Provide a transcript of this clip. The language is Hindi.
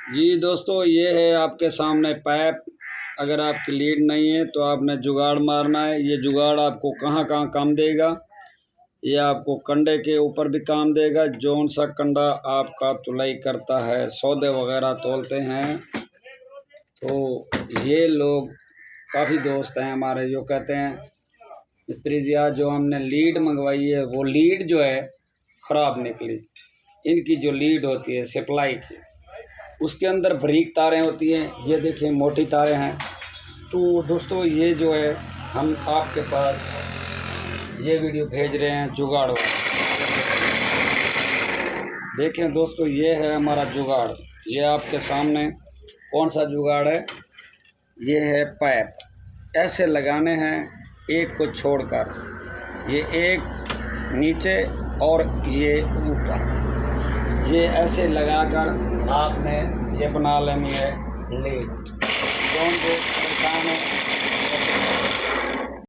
जी दोस्तों, ये है आपके सामने पाइप। अगर आपकी लीड नहीं है तो आपने जुगाड़ मारना है। ये जुगाड़ आपको कहाँ कहाँ काम देगा। ये आपको कंडे के ऊपर भी काम देगा। जौन सा कंडा आपका तुलाई करता है, सौदे वगैरह तोलते हैं, तो ये लोग काफ़ी दोस्त हैं हमारे जो कहते हैं मिस्त्री जी आज जो हमने लीड मंगवाई है वो लीड जो है ख़राब निकली। इनकी जो लीड होती है सप्लाई की, उसके अंदर बारीक तारें होती हैं। ये देखिए मोटी तारें हैं। तो दोस्तों ये जो है हम आपके पास ये वीडियो भेज रहे हैं जुगाड़ वाला। देखें दोस्तों, ये है हमारा जुगाड़। ये आपके सामने कौन सा जुगाड़ है। ये है पाइप। ऐसे लगाने हैं एक को छोड़कर, ये एक नीचे और ये ऊपर। ये ऐसे लगाकर आपने ये बना लेनी है लीड। कौन को परेशान है